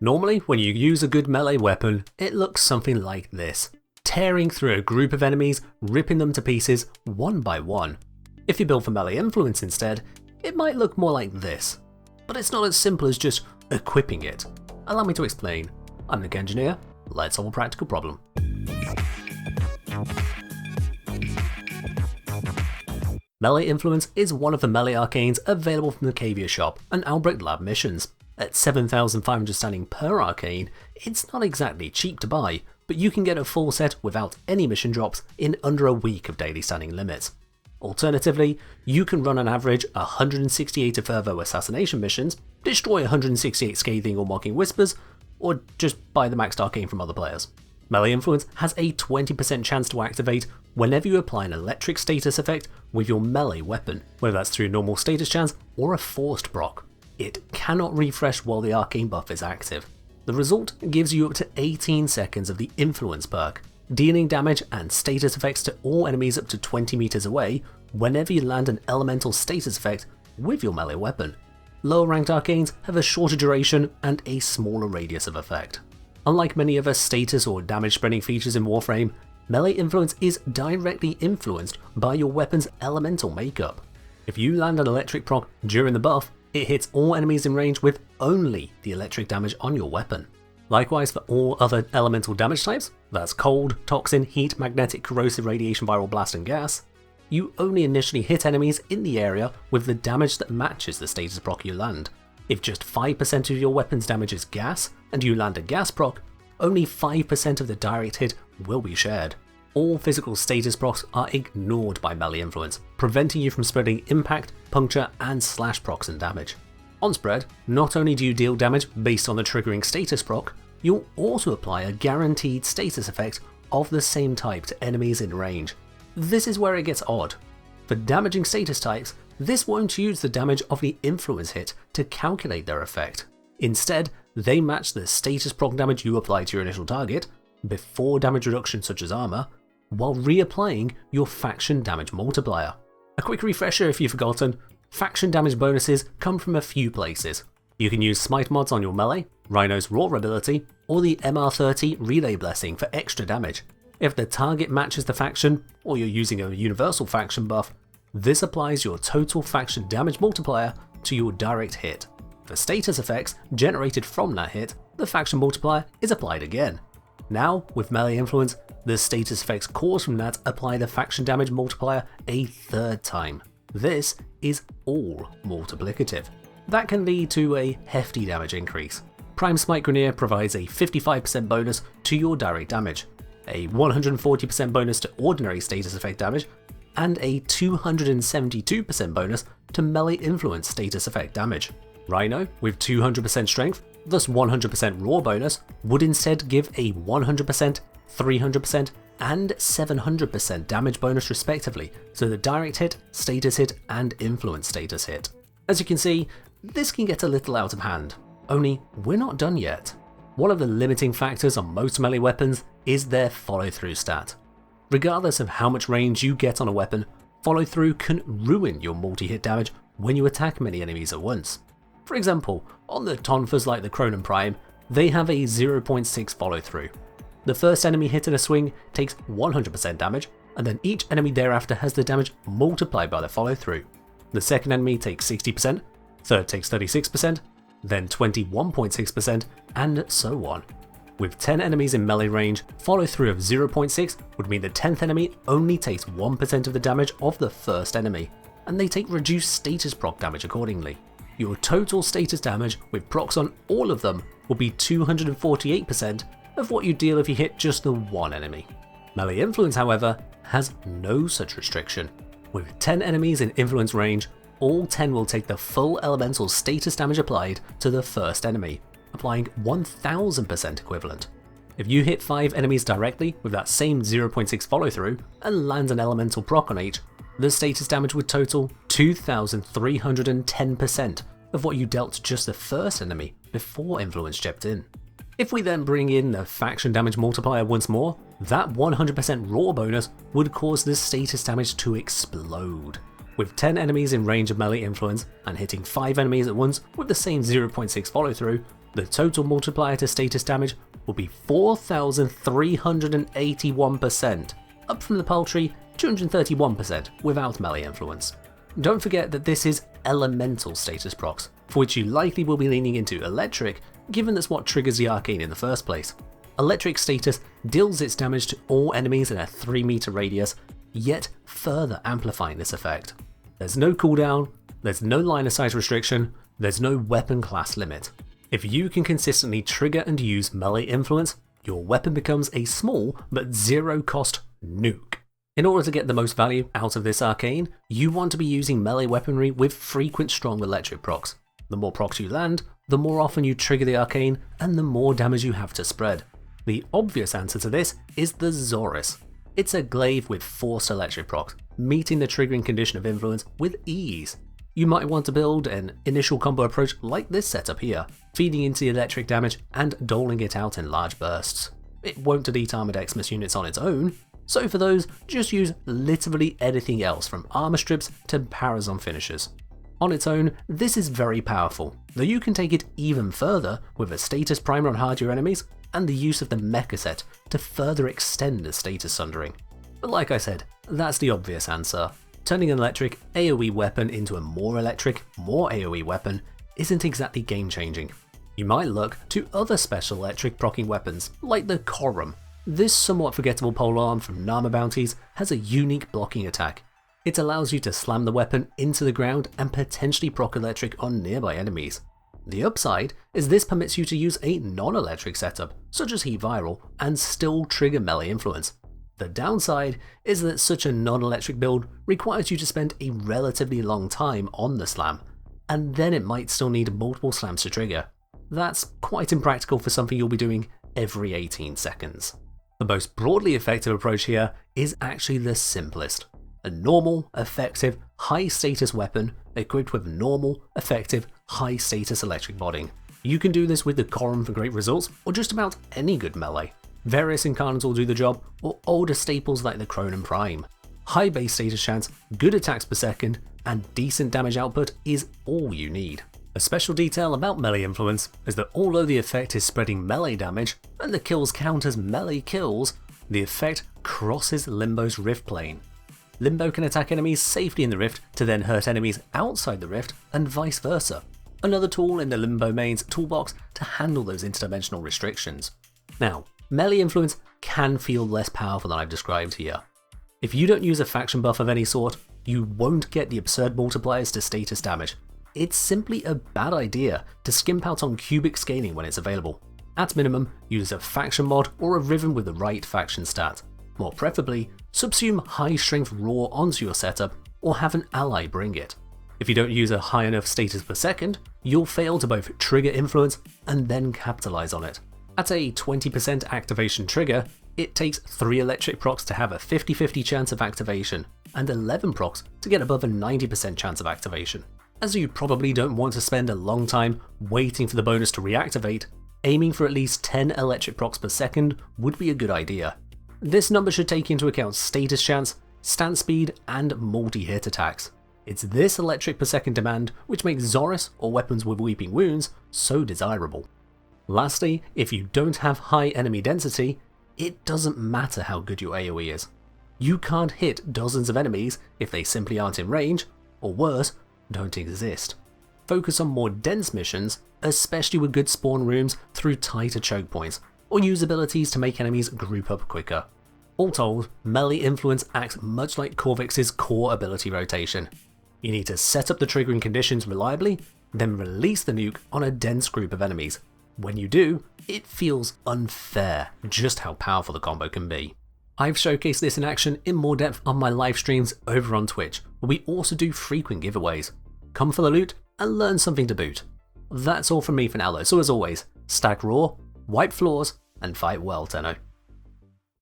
Normally, when you use a good melee weapon, it looks something like this, tearing through a group of enemies, ripping them to pieces one by one. If you build for melee influence instead, it might look more like this. But it's not as simple as just equipping it. Allow me to explain. I'm Nuke Engineer, let's solve a practical problem. Melee Influence is one of the melee arcanes available from the Cavia shop and Albrecht Lab missions. At 7,500 standing per arcane, it's not exactly cheap to buy, but you can get a full set without any mission drops in under a week of daily standing limits. Alternatively, you can run on average 168 Fervo assassination missions, destroy 168 scathing or mocking whispers, or just buy the maxed arcane from other players. Melee Influence has a 20% chance to activate whenever you apply an electric status effect with your melee weapon, whether that's through normal status chance or a forced proc. It cannot refresh while the arcane buff is active. The result gives you up to 18 seconds of the Influence perk, dealing damage and status effects to all enemies up to 20 meters away whenever you land an elemental status effect with your melee weapon. Lower ranked arcanes have a shorter duration and a smaller radius of effect. Unlike many other status or damage spreading features in Warframe, Melee Influence is directly influenced by your weapon's elemental makeup. If you land an electric proc during the buff, it hits all enemies in range with only the electric damage on your weapon. Likewise for all other elemental damage types, that's cold, toxin, heat, magnetic, corrosive, radiation, viral, blast and gas, you only initially hit enemies in the area with the damage that matches the status proc you land. If just 5% of your weapon's damage is gas, and you land a gas proc, only 5% of the direct hit will be shared. All physical status procs are ignored by Melee Influence, preventing you from spreading impact, puncture and slash procs and damage. On spread, not only do you deal damage based on the triggering status proc, you'll also apply a guaranteed status effect of the same type to enemies in range. This is where it gets odd. For damaging status types, this won't use the damage of the influence hit to calculate their effect. Instead, they match the status proc damage you apply to your initial target, before damage reduction such as armor, while reapplying your faction damage multiplier. A quick refresher if you've forgotten, faction damage bonuses come from a few places. You can use smite mods on your melee, Rhino's roar ability, or the MR30 relay blessing for extra damage. If the target matches the faction, or you're using a universal faction buff, this applies your total faction damage multiplier to your direct hit. For status effects generated from that hit, the faction multiplier is applied again. Now, with Melee Influence, the status effects caused from that apply the faction damage multiplier a third time. This is all multiplicative. That can lead to a hefty damage increase. Prime Smite Grineer provides a 55% bonus to your direct damage, a 140% bonus to ordinary status effect damage, and a 272% bonus to Melee Influence status effect damage. Rhino, with 200% strength, thus 100% raw bonus, would instead give a 100%, 300%, and 700% damage bonus respectively, so the direct hit, status hit, and influence status hit. As you can see, this can get a little out of hand, only we're not done yet. One of the limiting factors on most melee weapons is their follow-through stat. Regardless of how much range you get on a weapon, follow-through can ruin your multi-hit damage when you attack many enemies at once. For example, on the tonfas like the Korumm Prime, they have a 0.6 follow-through. The first enemy hit in a swing takes 100% damage, and then each enemy thereafter has the damage multiplied by the follow-through. The second enemy takes 60%, third takes 36%, then 21.6%, and so on. With 10 enemies in melee range, follow-through of 0.6 would mean the 10th enemy only takes 1% of the damage of the first enemy, and they take reduced status proc damage accordingly. Your total status damage with procs on all of them will be 248% of what you deal if you hit just the one enemy. Melee Influence, however, has no such restriction. With 10 enemies in influence range, all 10 will take the full elemental status damage applied to the first enemy, applying 1000% equivalent. If you hit 5 enemies directly with that same 0.6 follow through and land an elemental proc on each, the status damage would total 2310% of what you dealt to just the first enemy before influence chipped in. If we then bring in the faction damage multiplier once more, that 100% raw bonus would cause the status damage to explode. With 10 enemies in range of melee influence and hitting 5 enemies at once with the same 0.6 follow through, the total multiplier to status damage will be 4,381%, up from the paltry 231% without melee influence. Don't forget that this is elemental status procs, for which you likely will be leaning into electric, given that's what triggers the arcane in the first place. Electric status deals its damage to all enemies in a 3 meter radius, yet further amplifying this effect. There's no cooldown, there's no line of sight restriction, there's no weapon class limit. If you can consistently trigger and use melee influence, your weapon becomes a small but zero cost nuke. In order to get the most value out of this arcane, you want to be using melee weaponry with frequent strong electric procs. The more procs you land, the more often you trigger the arcane, and the more damage you have to spread. The obvious answer to this is the Xoris. It's a glaive with forced electric procs, meeting the triggering condition of influence with ease. You might want to build an initial combo approach like this setup here, feeding into the electric damage and doling it out in large bursts. It won't delete armored Xmas units on its own, so for those, just use literally anything else from armor strips to Parazon finishers. On its own, this is very powerful, though you can take it even further with a status primer on hardier enemies and the use of the mecha set to further extend the status sundering. But like I said, that's the obvious answer. Turning an electric AoE weapon into a more electric, more AoE weapon isn't exactly game changing. You might look to other special electric proccing weapons, like the Korumm. This somewhat forgettable polearm from Nama bounties has a unique blocking attack. It allows you to slam the weapon into the ground and potentially proc electric on nearby enemies. The upside is this permits you to use a non-electric setup, such as Heat Viral, and still trigger melee influence. The downside is that such a non-electric build requires you to spend a relatively long time on the slam, and then it might still need multiple slams to trigger. That's quite impractical for something you'll be doing every 18 seconds. The most broadly effective approach here is actually the simplest. A normal, effective, high status weapon equipped with normal, effective, high status electric bodying. You can do this with the Korumm for great results, or just about any good melee. Various incarnates will do the job, or older staples like the Kronen Prime. High base status chance, good attacks per second, and decent damage output is all you need. A special detail about melee influence is that although the effect is spreading melee damage, and the kills count as melee kills, the effect crosses Limbo's rift plane. Limbo can attack enemies safely in the rift to then hurt enemies outside the rift, and vice versa. Another tool in the Limbo main's toolbox to handle those interdimensional restrictions. Now, melee influence can feel less powerful than I've described here. If you don't use a faction buff of any sort, you won't get the absurd multipliers to status damage. It's simply a bad idea to skimp out on cubic scaling when it's available. At minimum, use a faction mod or a Riven with the right faction stat. More preferably, subsume high strength raw onto your setup or have an ally bring it. If you don't use a high enough status per second, you'll fail to both trigger influence and then capitalize on it. At a 20% activation trigger, it takes 3 electric procs to have a 50-50 chance of activation, and 11 procs to get above a 90% chance of activation. As you probably don't want to spend a long time waiting for the bonus to reactivate, aiming for at least 10 electric procs per second would be a good idea. This number should take into account status chance, stance speed, and multi-hit attacks. It's this electric per second demand which makes Xoris or weapons with weeping wounds so desirable. Lastly, if you don't have high enemy density, it doesn't matter how good your AoE is. You can't hit dozens of enemies if they simply aren't in range, or worse, don't exist. Focus on more dense missions, especially with good spawn rooms through tighter choke points, or use abilities to make enemies group up quicker. All told, melee influence acts much like Corvix's core ability rotation. You need to set up the triggering conditions reliably, then release the nuke on a dense group of enemies. When you do, it feels unfair just how powerful the combo can be. I've showcased this in action in more depth on my live streams over on Twitch, where we also do frequent giveaways. Come for the loot and learn something to boot. That's all from me for now though, so as always, stack raw, wipe floors, and fight well, Tenno.